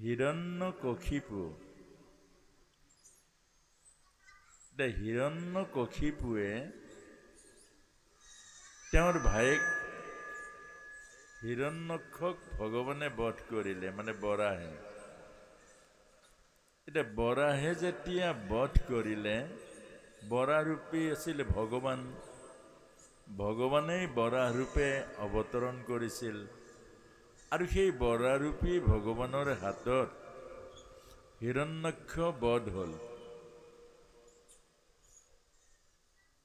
হিৰণ্যকশিপু হিৰণ্যকশিপুৱে তেওঁৰ ভাইক হিৰণ্যক্ষক ভগৱানে বধ কৰিলে, মানে বৰাহে। এতিয়া বৰাহে যেতিয়া বধ কৰিলে, বৰাৰূপী আছিল ভগৱান, ভগৱানেই বৰাৰূপে অৱতৰণ কৰিছিল আৰু সেই বৰাৰূপী ভগৱানৰ হাতত হিৰণ্যক্ষ বধ হ'ল।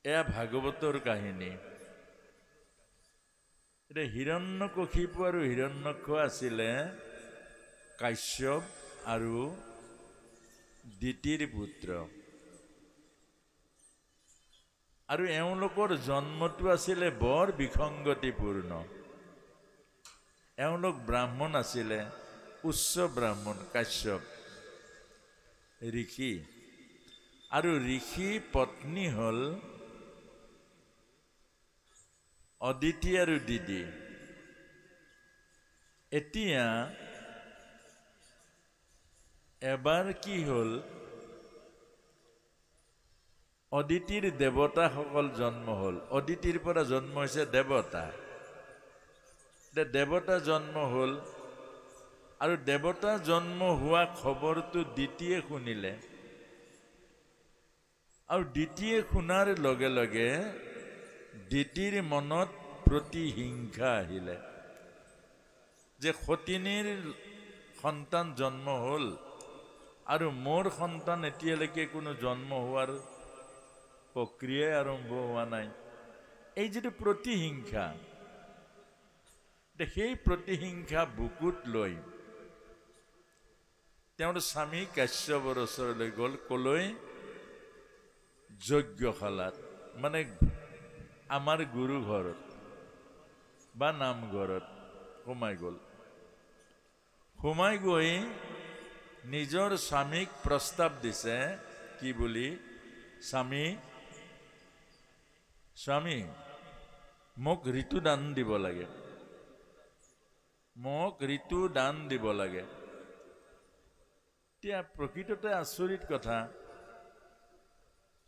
এয়া ভাগৱতৰ কাহিনী। এতিয়া হিৰণ্যকশিপু আৰু হিৰণ্যক্ষ আছিলে কাশ্যপ আৰু দিতিৰ পুত্ৰ, আৰু এওঁলোকৰ জন্মটো আছিলে বৰ বিসংগতিপূৰ্ণ। এওঁলোক ব্ৰাহ্মণ আছিলে, উচ্চ ব্ৰাহ্মণ কাশ্যপ ঋষি, আৰু ঋষি পত্নী হ'ল অদিতি আৰু দিদি। এতিয়া এবাৰ কি হ'ল, অদিতিৰ দেৱতাসকল জন্ম হ'ল। অদিতিৰ পৰা জন্ম হৈছে দেৱতা। দেৱতা জন্ম হ'ল আৰু দেৱতা জন্ম হোৱা খবৰটো দিতিয়ে শুনিলে, আৰু দিতিয়ে শুনাৰ লগে লগে দিতিৰ মনত প্ৰতিহিংসা আহিলে যে সতিনীৰ সন্তান জন্ম হ'ল আৰু মোৰ সন্তান এতিয়ালৈকে কোনো জন্ম হোৱাৰ প্ৰক্ৰিয়াই আৰম্ভ হোৱা নাই। এই যিটো প্ৰতিহিংসা, সেই প্ৰতিহিংসা বুকুত লৈ তেওঁৰ স্বামী কাশ্যপৰ ওচৰলৈ গ'ল। কলৈ? যজ্ঞশালাত, মানে আমাৰ গুৰু ঘৰত বা নামঘৰত সোমাই গ'ল। সোমাই গৈ নিজৰ স্বামীক প্ৰস্তাৱ দিছে, কি বুলি? স্বামী, মোক ঋতু দান দিব লাগে, মোক ঋতু দান দিব লাগে। এতিয়া প্ৰকৃততে আচৰিত কথা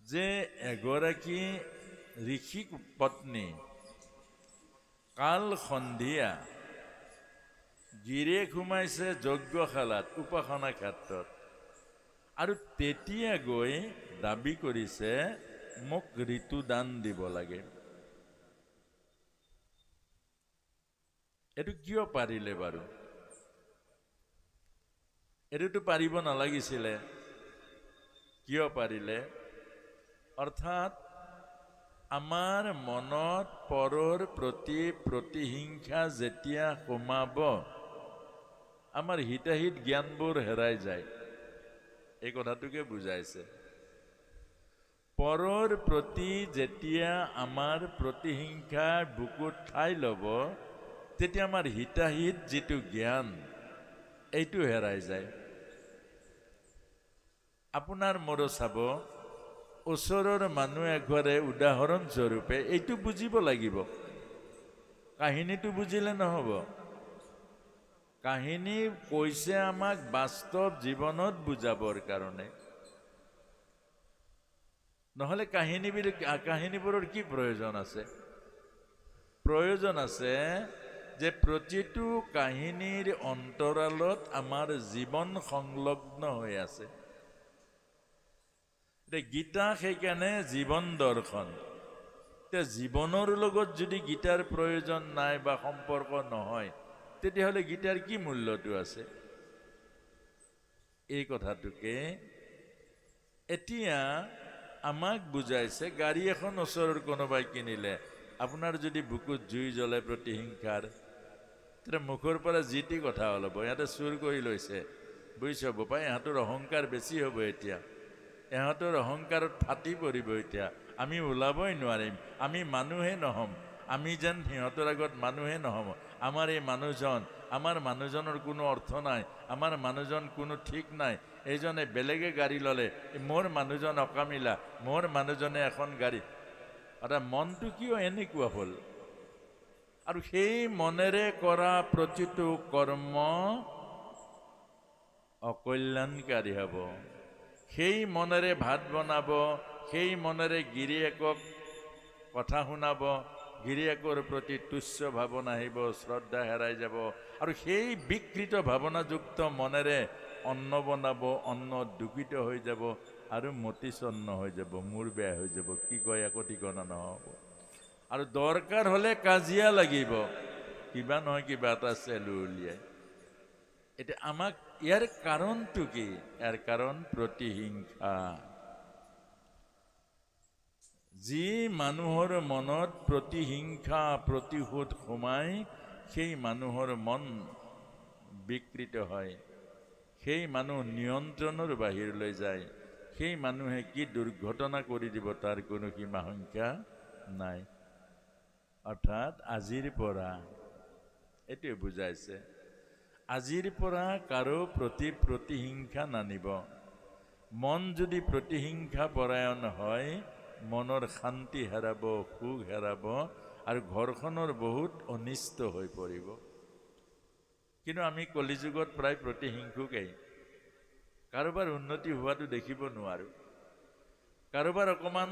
যে এগৰাকী ঋষি পত্নী কাল সন্ধিয়া গিৰিয়েক সোমাইছে যজ্ঞশালাত, উপাসনা ক্ষেত্ৰত, আৰু তেতিয়া গৈ দাবী কৰিছে মোক ঋতু দান দিব লাগে। এইটো কিয় পাৰিলে বাৰু? এইটোতো পাৰিব নালাগিছিলে। কিয় পাৰিলে? অৰ্থাৎ আমাৰ মনত পৰৰ প্ৰতি প্ৰতিহিংসা যেতিয়া সোমাব, আমাৰ হিতাহিত জ্ঞানবোৰ হেৰাই যায়। এই কথাটোকে বুজাইছে। পৰৰ প্ৰতি যেতিয়া আমাৰ প্ৰতিহিংসা বুকুত ঠাই ল'ব, তেতিয়া আমাৰ হিতাহিত যিটো জ্ঞান, এইটো হেৰাই যায়। আপোনাৰ মোৰো চাব, ওচৰৰ মানুহ এঘৰে উদাহৰণস্বৰূপে এইটো বুজিব লাগিব। কাহিনীটো বুজিলে নহ'ব। কাহিনী কৈছে আমাক বাস্তৱ জীৱনত বুজাবৰ কাৰণে। নহ'লে কাহিনীবোৰৰ কি প্ৰয়োজন আছে? প্ৰয়োজন আছে যে প্ৰতিটো কাহিনীৰ অন্তৰালত আমাৰ জীৱন সংলগ্ন হৈ আছে। গীতা সেইকাৰণে জীৱন দৰ্শন। এতিয়া জীৱনৰ লগত যদি গীতাৰ প্ৰয়োজন নাই বা সম্পৰ্ক নহয়, তেতিয়াহ'লে গীতাৰ কি মূল্যটো আছে? এই কথাটোকে এতিয়া আমাক বুজাইছে। গাড়ী এখন ওচৰৰ কোনোবাই কিনিলে, আপোনাৰ যদি বুকুত জুই জ্বলে প্ৰতিহিংসাৰ, তেতিয়া মুখৰ পৰা যি টি কথা ওলাব, ইহঁতে চুৰ কৰি লৈছে, বুজিছ বোপাই, ইহঁতৰ অহংকাৰ বেছি হ'ব এতিয়া, ইহঁতৰ অহংকাৰত ফাটি পৰিব এতিয়া, আমি ওলাবই নোৱাৰিম, আমি মানুহে নহ'ম, আমি যেন সিহঁতৰ আগত মানুহে নহ'ম, আমাৰ এই মানুহজন, আমাৰ মানুহজনৰ কোনো অৰ্থ নাই, আমাৰ মানুহজন কোনো ঠিক নাই, এইজনে বেলেগে গাড়ী ল'লে, মোৰ মানুহজন অকামিলা, মোৰ মানুহজনে এখন গাড়ী। অৰ্থাৎ মনটো কিয় এনেকুৱা হ'ল? আৰু সেই মনেৰে কৰা প্ৰতিটো কৰ্ম অকল্যাণকাৰী হ'ব। সেই মনেৰে ভাত বনাব, সেই মনেৰে গিৰিয়েকক কথা শুনাব, গিৰিয়েকৰ প্ৰতি তুচ্ছ ভাৱনা আহিব, শ্ৰদ্ধা হেৰাই যাব, আৰু সেই বিকৃত ভাৱনাযুক্ত মনেৰে অন্ন বনাব, অন্ন দূষিত হৈ যাব আৰু মতিচন্ন হৈ যাব, মূৰ বেয়া হৈ যাব, কি কয় একো ঠিকনা নহ'ব। আৰু দৰকাৰ হ'লে কাজিয়া লাগিব, কিবা নহয় কিবা এটা চেলু উলিয়াই। এতিয়া আমাক ইয়াৰ কাৰণটো কি? ইয়াৰ কাৰণ প্ৰতিহিংসা। যি মানুহৰ মনত প্ৰতিহিংসা প্ৰতিশোধ সোমাই, সেই মানুহৰ মন বিকৃত হয়, সেই মানুহ নিয়ন্ত্ৰণৰ বাহিৰলৈ যায়, সেই মানুহে কি দুৰ্ঘটনা কৰি দিব তাৰ কোনো সীমা সংখ্যা নাই। অৰ্থাৎ আজিৰ পৰা এইটোৱে বুজাইছে, আজিৰ পৰা কাৰো প্ৰতি প্ৰতিহিংসা নানিব। মন যদি প্ৰতিহিংসা পৰায়ণ হয়, মনৰ শান্তি হেৰাব, সুখ হেৰাব, আৰু ঘৰখনৰ বহুত অনিষ্ট হৈ পৰিব। কিন্তু আমি কলিযুগত প্ৰায় প্ৰতিহিংসুকেই। কাৰোবাৰ উন্নতি হোৱাটো দেখিব নোৱাৰোঁ, কাৰোবাৰ অকণমান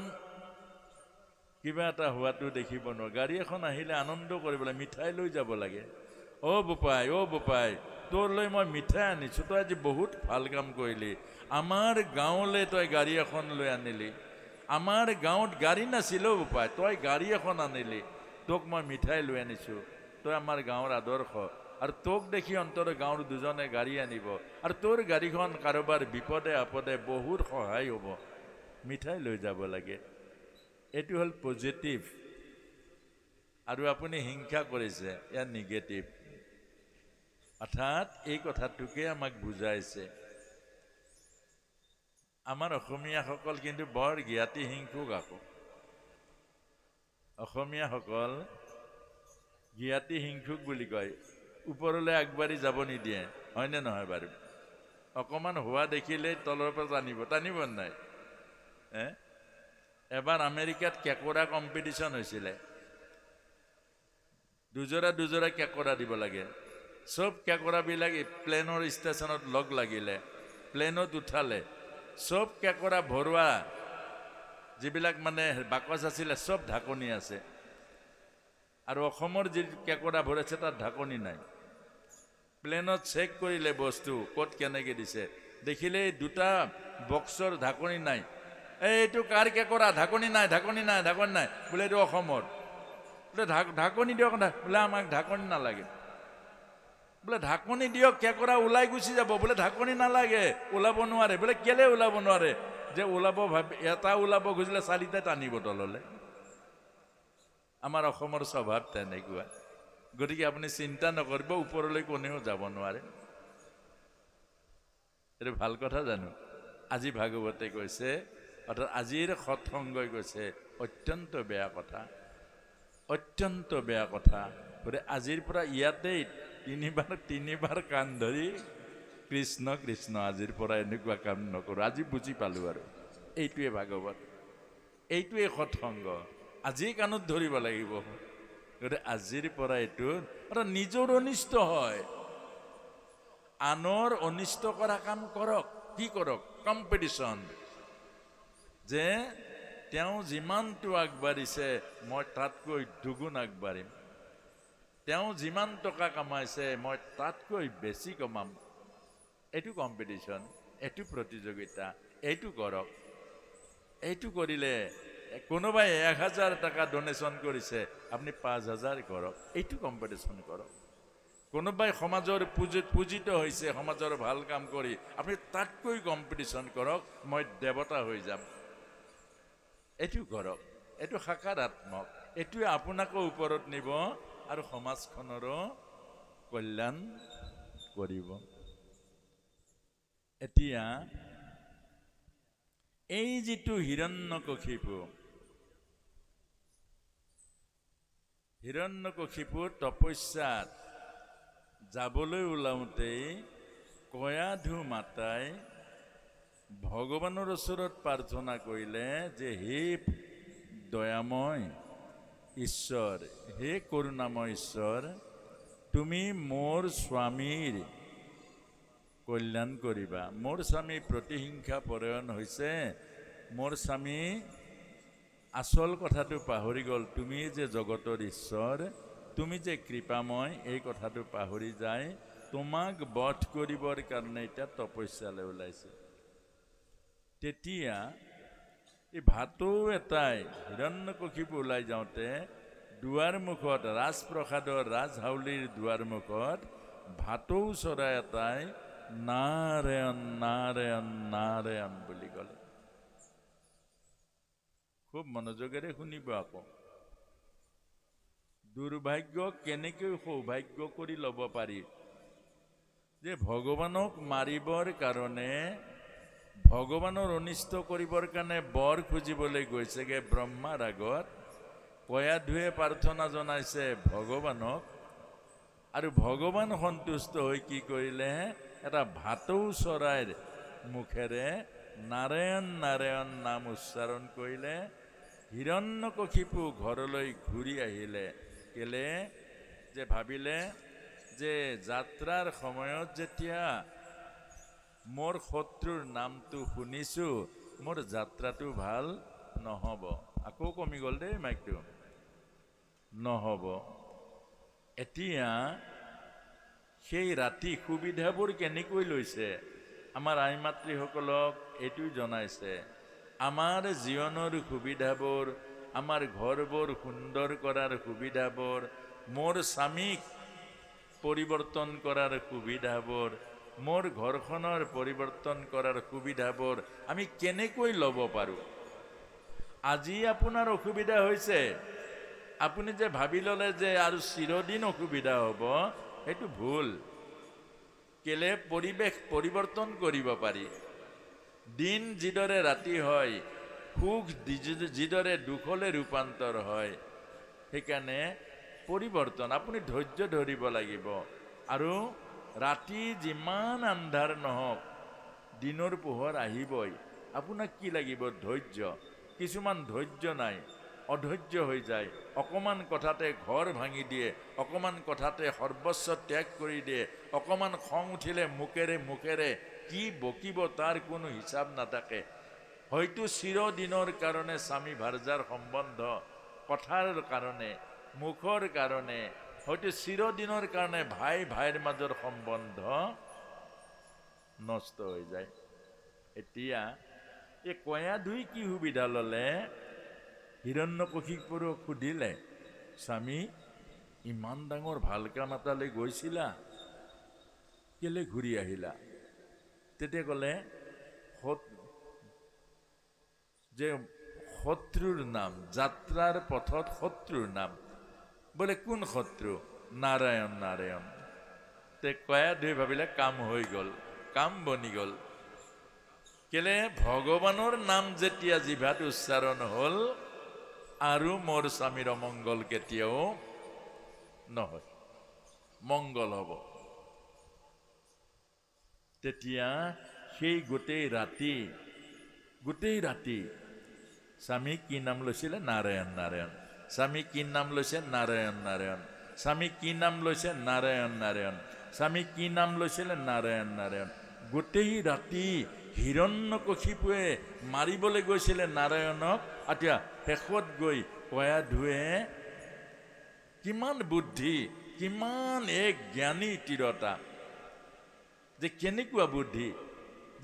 কিবা এটা হোৱাটো দেখিব নোৱাৰোঁ। গাড়ী এখন আহিলে আনন্দ কৰিবলৈ মিঠাই লৈ যাব লাগে। অ' বোপাই, তোৰলৈ মই মিঠাই আনিছোঁ, তই আজি বহুত ভাল কাম কৰিলি। আমাৰ গাঁৱলৈ তই গাড়ী এখন লৈ আনিলি, আমাৰ গাঁৱত গাড়ী নাছিল অ' বোপাই, তই গাড়ী এখন আনিলি, তোক মই মিঠাই লৈ আনিছোঁ, তই আমাৰ গাঁৱৰ আদৰ্শ। আৰু তোক দেখি অন্তত গাঁৱৰ দুজনে গাড়ী আনিব, আৰু তোৰ গাড়ীখন কাৰোবাৰ বিপদে আপদে বহুত সহায় হ'ব, মিঠাই লৈ যাব লাগে। এইটো হ'ল পজিটিভ। আৰু আপুনি হিংসা কৰিছে, ইয়াৰ নিগেটিভ। অৰ্থাৎ এই কথাটোকে আমাক বুজাইছে। আমাৰ অসমীয়াসকল কিন্তু বৰ জ্ঞাতি হিংসুক আকৌ। অসমীয়াসকল জ্ঞাতি হিংসুক বুলি কয়, ওপৰলৈ আগবাঢ়ি যাব নিদিয়ে, হয়নে নহয় বাৰু? অকণমান হোৱা দেখিলেই তলৰ পৰা টানিব নাই। এবাৰ আমেৰিকাত কেঁকোৰা কম্পিটিশ্যন হৈছিলে, দুজোৰা কেঁকোৰা দিব লাগে। চব কেঁকোৰাবিলাক প্লেনৰ ষ্টেচনত লগ লাগিলে, প্লেনত উঠালে, চব কেঁকোৰা ভৰোৱা যিবিলাক মানে বাকচ আছিলে চব ঢাকনি আছে, আৰু অসমৰ যি কেঁকোৰা ভৰাইছে তাত ঢাকনি নাই। প্লেনত চেক কৰিলে বস্তু ক'ত কেনেকৈ দিছে, দেখিলে দুটা বক্সৰ ঢাকনি নাই। এইটো কাৰ কেঁকোৰা? ঢাকনি নাই বোলে এইটো অসমৰ। বোলে ঢাকনি দিয়ক না, বোলে আমাক ঢাকনি নালাগে। বোলে ঢাকনি দিয়ক, কেঁকোৰা ওলাই গুচি যাব, বোলে ঢাকনি নালাগে, ওলাব নোৱাৰে। বোলে কেলে ওলাব নোৱাৰে? যে ওলাব এটা ওলাব খুজিলে চাৰিটা টানিব তললৈ। আমাৰ অসমৰ স্বভাৱ তেনেকুৱা। গতিকে আপুনি চিন্তা নকৰিব, ওপৰলৈ কোনেও যাব নোৱাৰে। এইটো ভাল কথা জানো? আজি ভাগৱতে কৈছে, অৰ্থাৎ আজিৰ সৎসংগই কৈছে অত্যন্ত বেয়া কথা, অত্যন্ত বেয়া কথা। গতিকে আজিৰ পৰা ইয়াতেই তিনিবাৰ কাণ ধৰি কৃষ্ণ কৃষ্ণ, আজিৰ পৰা এনেকুৱা কাম নকৰোঁ। আজি বুজি পালোঁ আৰু এইটোৱে ভাগৱত, এইটোৱে সৎসংগ। আজি কাণত ধৰিব লাগিব। গতিকে আজিৰ পৰা এইটো অৰ্থাৎ নিজৰ অনিষ্ট হয়, আনৰ অনিষ্ট কৰা কাম কৰক। কি কৰক? কম্পিটিশ্যন। যে তেওঁ যিমানটো আগবাঢ়িছে মই তাতকৈ দুগুণ আগবাঢ়িম, তেওঁ যিমান টকা কামাইছে মই তাতকৈ বেছি কমাম। এইটো কম্পিটিশ্যন, এইটো প্ৰতিযোগিতা, এইটো কৰক। এইটো কৰিলে কোনোবাই 1000 টকা ডনেশ্যন কৰিছে, আপুনি 5000 কৰক। এইটো কম্পিটিশ্যন কৰক। কোনোবাই সমাজৰ পূজিত হৈছে, সমাজৰ ভাল কাম কৰি, আপুনি তাতকৈ কম্পিটিশ্যন কৰক, মই দেৱতা হৈ যাম। এইটো কৰক। এইটো সাকাৰাত্মক। এইটোৱে আপোনাকো ওপৰত নিব আৰু সমাজখনৰো কল্যাণ কৰিব। এতিয়া এই যিটো হিৰণ্যকশিপুৰ তপস্যাত যাবলৈ ওলাওঁতেই কয়াধু মাতাই ভগৱানৰ ওচৰত প্ৰাৰ্থনা কৰিলে যে হে দয়াময় ঈশ্বৰ, হে কৰুণাময় ঈশ্বৰ, তুমি মোৰ স্বামীৰ কল্যাণ কৰিবা। মোৰ স্বামী প্ৰতিহিংসা পৰায়ণ হৈছে, মোৰ স্বামী আচল কথাটো পাহৰি গ'ল, তুমি যে জগতৰ ঈশ্বৰ, তুমি যে কৃপাময়, এই কথাটো পাহৰি যায় তোমাক বধ কৰিবৰ কাৰণে এতিয়া তপস্যালৈ ওলাইছে। তেতিয়া এই ভাটৌ এটাই হিৰণ্যকশিপু ওলাই যাওঁতে দুৱাৰ মুখত, ৰাজপ্ৰসাদৰ ৰাজহাউলিৰ দুৱাৰ মুখত ভাটৌ চৰাই এটাই নাৰায়ণ নাৰায়ণ নাৰায়ণ বুলি ক'লে। খুব মনোযোগেৰে শুনিব আকৌ। দুৰ্ভাগ্য কেনেকৈ সৌভাগ্য কৰি ল'ব পাৰি যে ভগৱানক মাৰিবৰ কাৰণে, ভগৱানৰ অনিষ্ট কৰিবৰ কাৰণে বৰ খুজিবলৈ গৈছেগে ব্ৰহ্মাৰ আগত। কয়া ধুৱে প্ৰাৰ্থনা জনাইছে ভগৱানক, আৰু ভগৱান সন্তুষ্ট হৈ কি কৰিলে, এটা ভাটৌ চৰাইৰ মুখেৰে নাৰায়ণ নাৰায়ণ নাম উচ্চাৰণ কৰিলে। হিৰণ্যকশিপু ঘৰলৈ ঘূৰি আহিলে। কেলে যে ভাবিলে যে যাত্ৰাৰ সময়ত যেতিয়া মোৰ শত্ৰুৰ নামটো শুনিছোঁ, মোৰ যাত্ৰাটো ভাল নহ'ব। আকৌ কমি গ'ল দেই মাইকটো, নহ'ব। এতিয়া সেই ৰাতি সুবিধাবোৰ কেনেকৈ লৈছে, আমাৰ আই মাতৃসকলক এইটো জনাইছে। আমাৰ জীৱনৰ সুবিধাবোৰ, আমাৰ ঘৰবোৰ সুন্দৰ কৰাৰ সুবিধাবোৰ, মোৰ স্বামীক পৰিৱৰ্তন কৰাৰ সুবিধাবোৰ, মোৰ ঘৰখনৰ পৰিৱৰ্তন কৰাৰ সুবিধাবোৰ আমি কেনেকৈ ল'ব পাৰোঁ। আজি আপোনাৰ অসুবিধা হৈছে, আপুনি যে ভাবি ল'লে যে আৰু চিৰদিন অসুবিধা হ'ব, সেইটো ভুল। কেলে পৰিৱেশ পৰিৱৰ্তন কৰিব পাৰি। দিন যিদৰে ৰাতি হয়, সুখ যিদৰে দুখলৈ ৰূপান্তৰ হয়, সেইকাৰণে পৰিৱৰ্তন, আপুনি ধৈৰ্য ধৰিব লাগিব। আৰু ৰাতি যিমান আন্ধাৰ নহওক দিনৰ পোহৰ আহিবই। আপোনাক কি লাগিব? ধৈৰ্য। কিছুমান ধৈৰ্য নাই, অধৈৰ্য হৈ যায়, অকণমান কথাতে ঘৰ ভাঙি দিয়ে, অকণমান কথাতে সৰ্বস্ব ত্যাগ কৰি দিয়ে, অকণমান খং উঠিলে মুখেৰে কি বকিব তাৰ কোনো হিচাপ নাথাকে। হয়তো চিৰদিনৰ কাৰণে স্বামী ভাৰ্যাৰ সম্বন্ধ, কথাৰ কাৰণে, মুখৰ কাৰণে, হয়তো চিৰদিনৰ কাৰণে ভাই ভাইৰ মাজৰ সম্বন্ধ নষ্ট হৈ যায়। এতিয়া এই কয়া ধুই কি সুবিধা ল'লে, হিৰণ্যকশিপুৰক সুধিলে, স্বামী ইমান ডাঙৰ ভাল কাম এটালৈ গৈছিলা, কেলে ঘূৰি আহিলা? তেতিয়া ক'লে যে শত্ৰুৰ নাম, যাত্ৰাৰ পথত শত্ৰুৰ নাম। বোলে কোন শত্ৰু? নাৰায়ণ নাৰায়ণ। তে কয়া ধুই ভাবিলে কাম হৈ গ'ল, কাম বনি গ'ল। কেলে ভগৱানৰ নাম যেতিয়া জিভাত উচ্চাৰণ হ'ল, আৰু মোৰ স্বামীৰ অমংগল কেতিয়াও নহয়, মংগল হ'ব। তেতিয়া সেই গোটেই ৰাতি স্বামী কি নাম লৈছিলে? নাৰায়ণ নাৰায়ণ। স্বামী কি নাম লৈছে? নাৰায়ণ নাৰায়ণ। স্বামী কি নাম লৈছে? নাৰায়ণ নাৰায়ণ। স্বামী কি নাম লৈছিলে? নাৰায়ণ নাৰায়ণ। গোটেই ৰাতি হিৰণ্যকশিপুৱে মাৰিবলৈ গৈছিলে নাৰায়ণক। এতিয়া শেষত গৈ কয়া ধুৱে কিমান বুদ্ধি, কিমান এক জ্ঞানী তিৰতা, যে কেনেকুৱা বুদ্ধি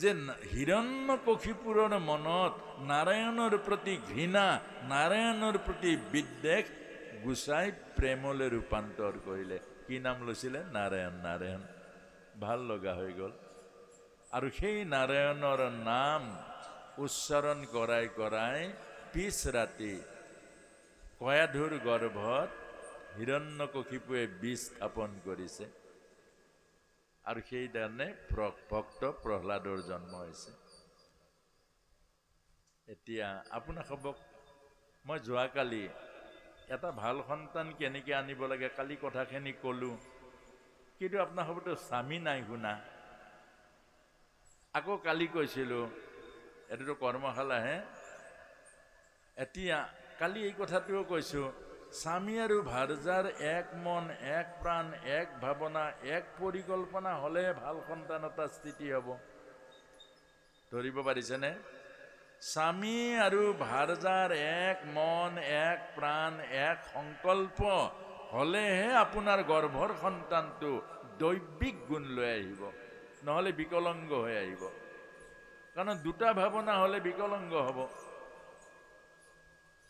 যে হিৰণ্যকশিপুৰৰ মনত নাৰায়ণৰ প্ৰতি ঘৃণা, নাৰায়ণৰ প্ৰতি বিদ্বেষ গুচাই প্ৰেমলৈ ৰূপান্তৰ কৰিলে। কি নাম লৈছিলে? নাৰায়ণ নাৰায়ণ। ভাল লগা হৈ গ'ল। আৰু সেই নাৰায়ণৰ নাম উচ্চাৰণ কৰাই কৰাই পিছ ৰাতি কয়াধুৰ গৰ্ভত হিৰণ্যকশিপুৱে বীজ স্থাপন কৰিছে। আৰু সেইকাৰণে ভক্ত প্ৰহ্লাদৰ জন্ম হৈছে। এতিয়া আপোনাক মই যোৱাকালি এটা ভাল সন্তান কেনেকৈ আনিব লাগে কালি কথাখিনি ক'লোঁ, কিন্তু আপোনাৰ সবতো স্বামী নাই শুনা। আকৌ কালি কৈছিলোঁ, এইটোতো কৰ্মশালাহে। এতিয়া কালি এই কথাটোও কৈছোঁ স্বামী আৰু ভাৰ্যাৰ এক মন এক প্ৰাণ এক ভাৱনা এক পৰিকল্পনা হ'লে ভাল সন্তান এটা স্থিতি হ'ব। ধৰিব পাৰিছেনে? স্বামী আৰু ভাৰ্যাৰ এক মন এক প্ৰাণ এক সংকল্প হ'লেহে আপোনাৰ গৰ্ভৰ সন্তানটো দৈবিক গুণ লৈ আহিব, নহ'লে বিকলংগ হৈ আহিব। কাৰণ দুটা ভাৱনা হ'লে বিকলংগ হ'ব।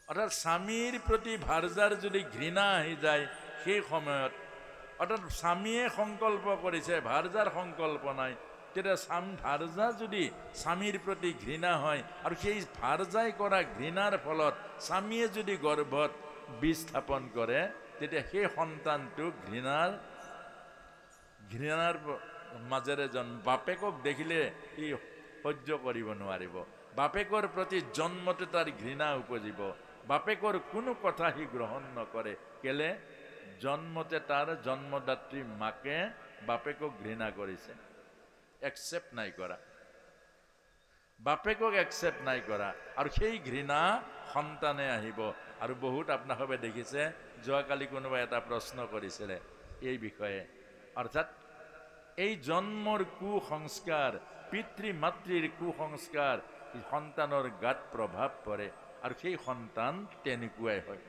অৰ্থাৎ স্বামীৰ প্ৰতি ভাৰ্যাৰ যদি ঘৃণা আহি যায় সেই সময়ত, অৰ্থাৎ স্বামীয়ে সংকল্প কৰিছে ভাৰ্যাৰ সংকল্প নাই, তেতিয়া ভাৰ্যা যদি স্বামীৰ প্ৰতি ঘৃণা হয় আৰু সেই ভাৰ্যাই কৰা ঘৃণাৰ ফলত স্বামীয়ে যদি গৰ্ভত বীজ স্থাপন কৰে, তেতিয়া সেই সন্তানটো ঘৃণাৰ মাজেৰে বাপেকক দেখিলে সি সহ্য কৰিব নোৱাৰিব। বাপেকৰ প্ৰতি জন্মতে তাৰ ঘৃণা উপজিব। বাপেকৰ কোনো কথা সি গ্ৰহণ নকৰে। কেলে? জন্মতে তাৰ জন্মদাত্ৰী মাকে বাপেকক ঘৃণা কৰিছে, একচেপ্ট নাই কৰা, বাপেকক একচেপ্ট নাই কৰা, আৰু সেই ঘৃণা সন্তানে আহিব। আৰু বহুত আপোনালোকে দেখিছে, যোৱাকালি কোনোবাই এটা প্ৰশ্ন কৰিছিলে এই বিষয়ে, অৰ্থাৎ এই জন্মৰ কুসংস্কাৰ, পিতৃ মাতৃৰ কুসংস্কাৰ সন্তানৰ গাত প্ৰভাৱ পৰে আৰু সেই সন্তান তেনেকুৱাই হয়।